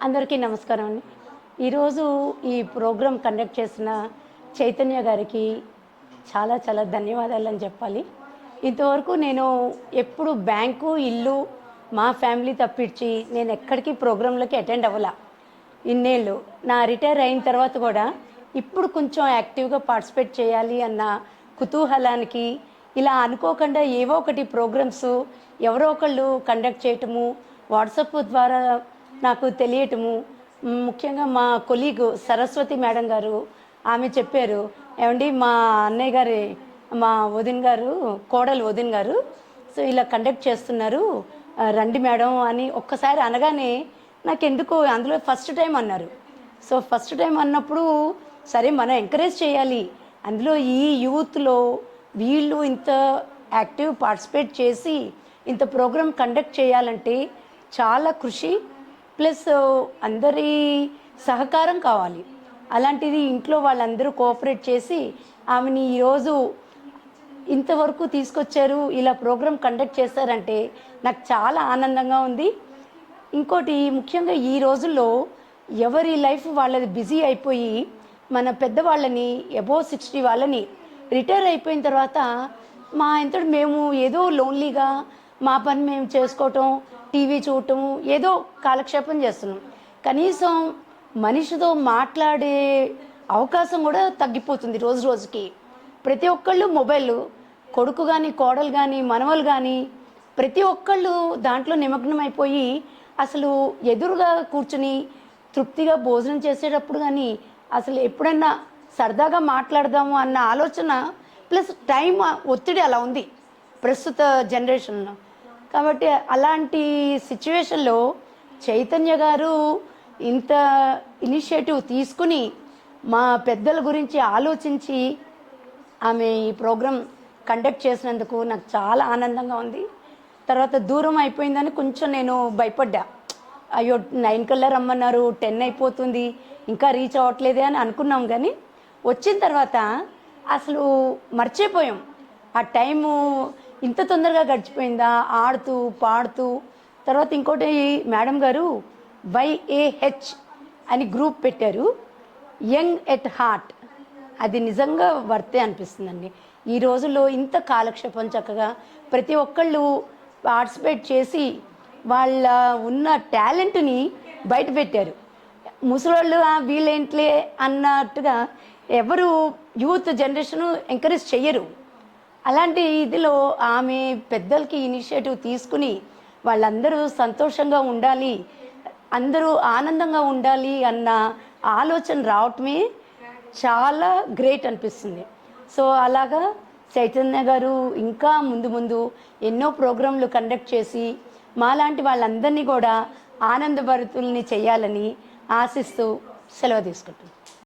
అందరికీ నమస్కారం అండి. ఈరోజు ఈ ప్రోగ్రాం కండక్ట్ చేసిన చైతన్య గారికి చాలా చాలా ధన్యవాదాలని చెప్పాలి. ఇంతవరకు నేను ఎప్పుడు బ్యాంకు, ఇల్లు, మా ఫ్యామిలీ తప్పించి నేను ఎక్కడికి ప్రోగ్రాంలకి అటెండ్ అవ్వలా ఇన్నేళ్ళు. నా రిటైర్ అయిన తర్వాత కూడా ఇప్పుడు కొంచెం యాక్టివ్గా పార్టిసిపేట్ చేయాలి అన్న కుతూహలానికి ఇలా అనుకోకుండా ఏవో ఒకటి ప్రోగ్రామ్స్ ఎవరో ఒకళ్ళు కండక్ట్ చేయటము, వాట్సాప్ ద్వారా నాకు తెలియటము, ముఖ్యంగా మా కొలీగ్ సరస్వతి మేడం గారు ఆమె చెప్పారు, ఏమండి మా అన్నయ్య గారి మా వదిన గారు కోడలు వదిన గారు సో ఇలా కండక్ట్ చేస్తున్నారు రండి మేడం అని ఒక్కసారి అనగానే నాకు ఎందుకో అందులో ఫస్ట్ టైం అన్నారు. సో ఫస్ట్ టైం అన్నప్పుడు సరే మనం ఎంకరేజ్ చేయాలి, అందులో ఈ యూత్లో వీళ్ళు ఇంత యాక్టివ్ పార్టిసిపేట్ చేసి ఇంత ప్రోగ్రామ్ కండక్ట్ చేయాలంటే చాలా కృషి ప్లస్ అందరి సహకారం కావాలి. అలాంటిది ఇంట్లో వాళ్ళందరూ కోఆపరేట్ చేసి ఆమెని ఈరోజు ఇంతవరకు తీసుకొచ్చారు, ఇలా ప్రోగ్రామ్ కండక్ట్ చేస్తారంటే నాకు చాలా ఆనందంగా ఉంది. ఇంకోటి ముఖ్యంగా ఈ రోజుల్లో ఎవరి లైఫ్ వాళ్ళది బిజీ అయిపోయి మన పెద్దవాళ్ళని అబోవ్ 60 వాళ్ళని రిటైర్ అయిపోయిన తర్వాత మా ఇంతటి మేము ఏదో లోన్లీగా మా పని మేము చేసుకోవటం, టీవీ చూడటం, ఏదో కాలక్షేపం చేస్తున్నాం. కనీసం మనిషితో మాట్లాడే అవకాశం కూడా తగ్గిపోతుంది రోజు రోజుకి. ప్రతి ఒక్కళ్ళు మొబైల్, కొడుకు కానీ కోడలు కానీ మనవలు కానీ ప్రతి ఒక్కళ్ళు దాంట్లో నిమగ్నం అయిపోయి అసలు ఎదురుగా కూర్చుని తృప్తిగా భోజనం చేసేటప్పుడు కానీ అసలు ఎప్పుడన్నా సరదాగా మాట్లాడదాము అన్న ఆలోచన ప్లస్ టైం ఒత్తిడి అలా ఉంది ప్రస్తుత జనరేషన్లో. కాబట్టి అలాంటి సిచ్యువేషన్లో చైతన్య గారు ఇంత ఇనిషియేటివ్ తీసుకుని మా పెద్దల గురించి ఆలోచించి ఆమె ఈ ప్రోగ్రాం కండక్ట్ చేసినందుకు నాకు చాలా ఆనందంగా ఉంది. తర్వాత దూరం అయిపోయిందని కొంచెం నేను భయపడ్డా, అయ్యో 9 కల్లా రమ్మన్నారు, 10 అయిపోతుంది ఇంకా రీచ్ అవ్వట్లేదే అని అనుకున్నాం. కానీ వచ్చిన తర్వాత అసలు మర్చిపోయాం ఆ టైము ఇంత తొందరగా గడిచిపోయిందా ఆడుతూ పాడుతూ. తర్వాత ఇంకోటి మేడం గారు YAH అని గ్రూప్ పెట్టారు, యంగ్ ఎట్ హార్ట్. అది నిజంగా వర్తే అనిపిస్తుందండి. ఈ రోజుల్లో ఇంత కాలక్షేపం చక్కగా ప్రతి ఒక్కళ్ళు పార్టిసిపేట్ చేసి వాళ్ళ ఉన్న టాలెంట్ని బయట పెట్టారు. ముసలోళ్ళు వీళ్ళేంట్లే అన్నట్టుగా ఎవరు యూత్ జనరేషను ఎంకరేజ్ చెయ్యరు. అలాంటి ఇదిలో ఆమె పెద్దలకి ఇనిషియేటివ్ తీసుకుని వాళ్ళందరూ సంతోషంగా ఉండాలి, అందరూ ఆనందంగా ఉండాలి అన్న ఆలోచన రావటమే చాలా గ్రేట్ అనిపిస్తుంది. సో అలాగా చైతన్య గారు ఇంకా ముందు ముందు ఎన్నో ప్రోగ్రాంలు కండక్ట్ చేసి మాలాంటి వాళ్ళందరినీ కూడా ఆనందభరితుల్ని చేయాలని ఆశిస్తూ సెలవు తీసుకుంటున్నాను.